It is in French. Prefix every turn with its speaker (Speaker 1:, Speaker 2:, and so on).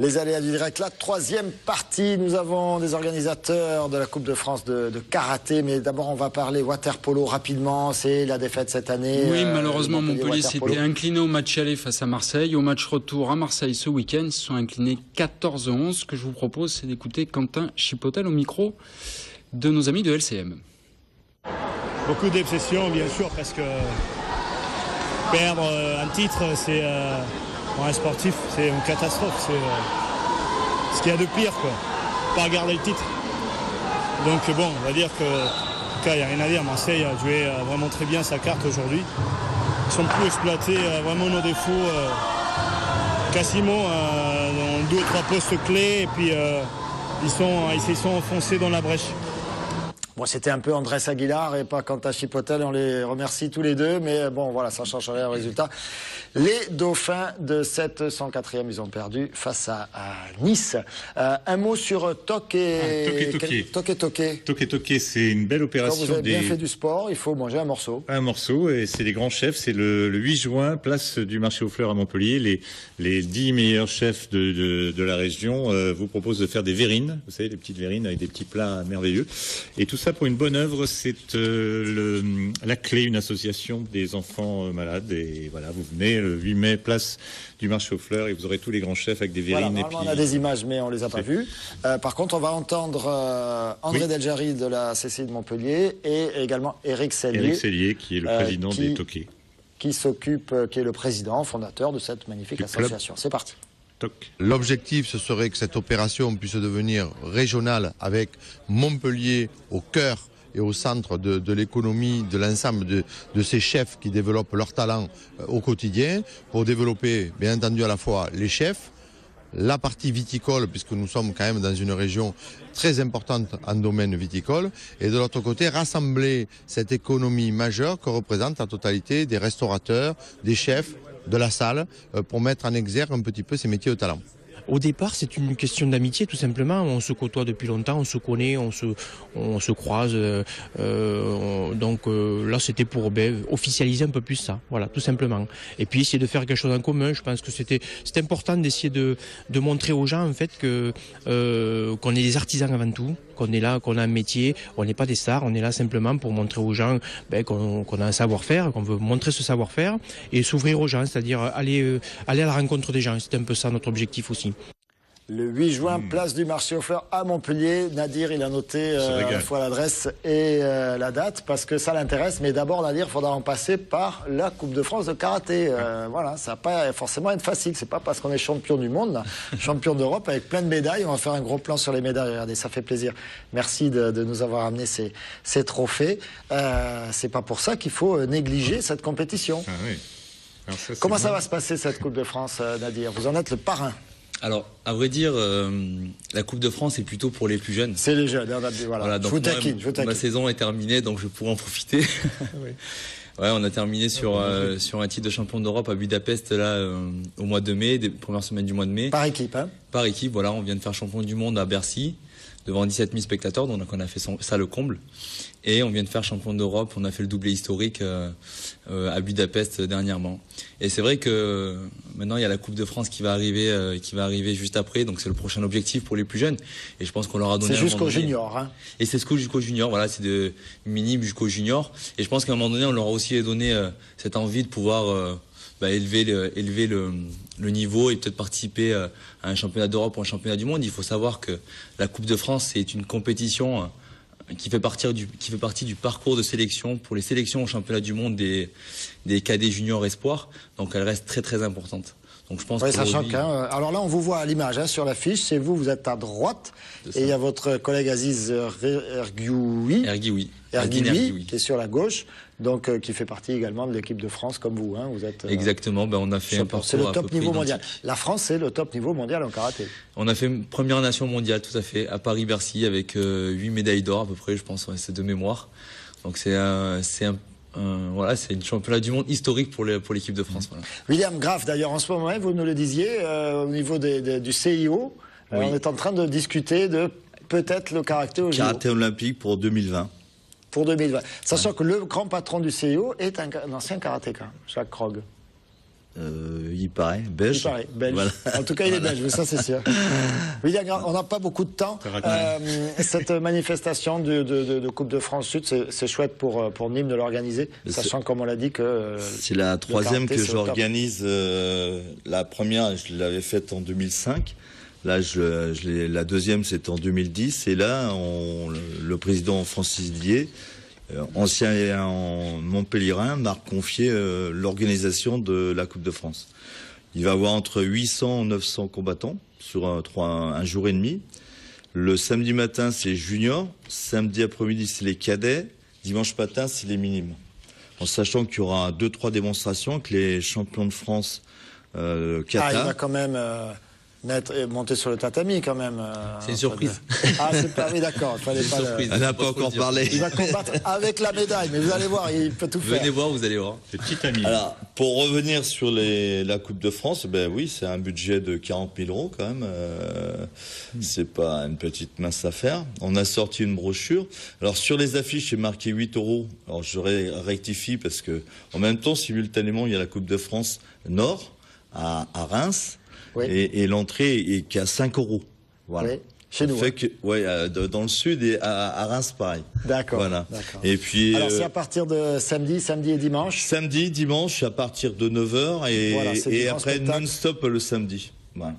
Speaker 1: Les aléas du direct, la troisième partie. Nous avons des organisateurs de la Coupe de France de karaté, mais d'abord on va parler water-polo rapidement. C'est la défaite cette année.
Speaker 2: Oui, malheureusement Montpellier s'était incliné au match aller face à Marseille. Au match retour à Marseille ce week-end, ils se sont inclinés 14-11. Ce que je vous propose, c'est d'écouter Quentin Chipotel au micro de nos amis de LCM.
Speaker 3: Beaucoup d'obsessions, bien sûr, parce que perdre un titre, c'est pour un sportif, c'est une catastrophe. C'est ce qu'il y a de pire, quoi. Pas garder le titre. Donc bon, on va dire que, en tout cas, il n'y a rien à dire. Marseille a joué vraiment très bien sa carte aujourd'hui. Ils sont plus exploités vraiment nos défauts, quasiment dans 2 ou 3 postes clés, et puis ils se sont enfoncés dans la brèche.
Speaker 1: Bon, c'était un peu Andrés Aguilar et pas Quentin Chipotel, on les remercie tous les deux, mais bon, voilà, ça change rien au résultat. Les Dauphins de cette 104e, ils ont perdu face à Nice. Un mot sur Toké.
Speaker 4: Toké, c'est une belle opération.
Speaker 1: Quand vous avez bien fait du sport, il faut manger un morceau.
Speaker 4: Un morceau, et c'est les grands chefs. C'est le 8 juin, place du marché aux fleurs à Montpellier. Les 10 meilleurs chefs de la région vous proposent de faire des verrines. Vous savez, des petites verrines avec des petits plats merveilleux. Et tout ça pour une bonne œuvre, c'est la clé, une association des enfants malades. Et voilà, vous venez le 8 mai, place du marché aux fleurs, et vous aurez tous les grands chefs avec des verrines.
Speaker 1: Voilà, on a des images, mais on les a pas vues. Par contre, on va entendre André Deljarry de la CCI de Montpellier et également Éric Sellier.
Speaker 4: Éric Sellier, qui est le président des Toqués.
Speaker 1: Qui est le président, fondateur de cette magnifique association. C'est parti.
Speaker 5: L'objectif, ce serait que cette opération puisse devenir régionale avec Montpellier au cœur et au centre de l'économie de l'ensemble de ces chefs qui développent leur talent au quotidien, pour développer bien entendu à la fois les chefs, la partie viticole, puisque nous sommes quand même dans une région très importante en domaine viticole, et de l'autre côté rassembler cette économie majeure que représente la totalité des restaurateurs, des chefs, de la salle, pour mettre en exergue un petit peu ces métiers au talent.
Speaker 6: Au départ, c'est une question d'amitié, tout simplement. On se côtoie depuis longtemps, on se connaît, on se croise. Donc là, c'était pour officialiser un peu plus ça, voilà, tout simplement. Et puis essayer de faire quelque chose en commun. Je pense que c'est important d'essayer de montrer aux gens en fait que qu'on est des artisans avant tout, qu'on est là, qu'on a un métier. On n'est pas des stars, on est là simplement pour montrer aux gens qu'on a un savoir-faire, qu'on veut montrer ce savoir-faire et s'ouvrir aux gens, c'est-à-dire aller à la rencontre des gens. C'est un peu ça notre objectif aussi.
Speaker 1: Le 8 juin, place du marché aux fleurs à Montpellier. Nadir, il a noté à la fois l'adresse et la date parce que ça l'intéresse. Mais d'abord, Nadir, il faudra en passer par la Coupe de France de karaté. Voilà, ça va pas forcément être facile. C'est pas parce qu'on est champion du monde, là, champion d'Europe avec plein de médailles. On va faire un gros plan sur les médailles. Regardez, ça fait plaisir. Merci de nous avoir amené ces trophées. C'est pas pour ça qu'il faut négliger cette compétition.
Speaker 4: Ah oui. Alors
Speaker 1: Comment ça va se passer cette Coupe de France, Nadir? Vous en êtes le parrain.
Speaker 7: Alors, à vrai dire, la Coupe de France est plutôt pour les plus jeunes.
Speaker 1: C'est les jeunes, voilà.
Speaker 7: Donc
Speaker 1: je vous taquine.
Speaker 7: Ma saison est terminée, donc je pourrai en profiter. Oui. Ouais, on a terminé sur un titre de champion d'Europe à Budapest là au mois de mai, des premières semaines du mois de mai.
Speaker 1: Par équipe, hein? Par
Speaker 7: équipe, voilà. On vient de faire champion du monde à Bercy devant 17 000 spectateurs, donc on a fait ça le comble. Et on vient de faire champion d'Europe, on a fait le doublé historique à Budapest dernièrement. Et c'est vrai que maintenant il y a la Coupe de France qui va arriver juste après, donc c'est le prochain objectif pour les plus jeunes. Et je pense qu'on leur a donné.
Speaker 1: C'est jusqu'au junior, hein.
Speaker 7: Et c'est jusqu'au junior, voilà, c'est de minime jusqu'au junior. Et je pense qu'à un moment donné, on leur a aussi donné cette envie de pouvoir élever le niveau et peut-être participer à un championnat d'Europe ou un championnat du monde. Il faut savoir que la Coupe de France, c'est une compétition qui fait partie du parcours de sélection pour les sélections au championnat du monde des cadets juniors espoirs. Donc elle reste très très importante. Donc je pense
Speaker 1: ça choque. Hein. Alors là, on vous voit à l'image sur l'affiche. C'est vous êtes à droite. Et il y a votre collègue Aziz Ergioui, qui est sur la gauche, donc qui fait partie également de l'équipe de France comme vous. Hein. Vous êtes,
Speaker 7: exactement. On a fait un parcours.
Speaker 1: C'est le top niveau mondial. La France, c'est le top niveau mondial en karaté.
Speaker 7: On a fait une première nation mondiale, tout à fait, à Paris-Bercy, avec 8 médailles d'or à peu près, je pense, c'est de mémoire. Donc c'est une championnat du monde historique pour l'équipe de France. Voilà.
Speaker 1: William Graff, d'ailleurs, en ce moment, vous nous le disiez, au niveau du CIO, oui. On est en train de discuter de peut-être le karaté au
Speaker 8: karaté olympique pour 2020.
Speaker 1: Pour 2020. Sachant que le grand patron du CIO est un ancien karatéka, Jacques Krog.
Speaker 8: Il paraît, belge.
Speaker 1: Il paraît, belge.
Speaker 8: Voilà.
Speaker 1: En tout cas, il est belge, mais ça c'est sûr. William, on n'a pas beaucoup de temps. Cette manifestation de Coupe de France Sud, c'est chouette pour Nîmes de l'organiser, sachant, comme on l'a dit, que...
Speaker 8: C'est la troisième que j'organise. La première, je l'avais faite en 2005. Là, la deuxième, c'était en 2010. Et là, le président Francis Didier, ancien Montpellierin, m'a confié l'organisation de la Coupe de France. Il va y avoir entre 800 et 900 combattants sur un jour et demi. Le samedi matin, c'est junior. Samedi après-midi, c'est les cadets. Dimanche matin, c'est les minimes. En sachant qu'il y aura 2-3 démonstrations, que les champions de France kata...
Speaker 1: il va quand même... monter sur le tatami quand même.
Speaker 7: C'est une surprise.
Speaker 1: C'est pas... Oui, d'accord. Il fallait pas.
Speaker 8: On n'a pas encore parlé.
Speaker 1: Il va combattre avec la médaille, mais vous allez voir, il peut tout faire.
Speaker 7: Venez voir, vous allez voir.
Speaker 4: Petit ami.
Speaker 8: Alors, pour revenir sur la Coupe de France, ben oui, c'est un budget de 40 000 € quand même. C'est pas une petite mince affaire. On a sorti une brochure. Alors, sur les affiches, c'est marqué 8 €. Alors, je rectifie parce que, en même temps, simultanément, il y a la Coupe de France Nord à Reims.
Speaker 1: Oui.
Speaker 8: Et l'entrée est qu'à 5 €. Voilà.
Speaker 1: Oui. Chez nous.
Speaker 8: Fait que, dans le sud et à Reims, pareil.
Speaker 1: D'accord.
Speaker 8: Voilà. Et puis.
Speaker 1: Alors, c'est à partir de samedi et dimanche.
Speaker 8: Samedi, dimanche, à partir de 9 h et après non-stop le samedi. Voilà.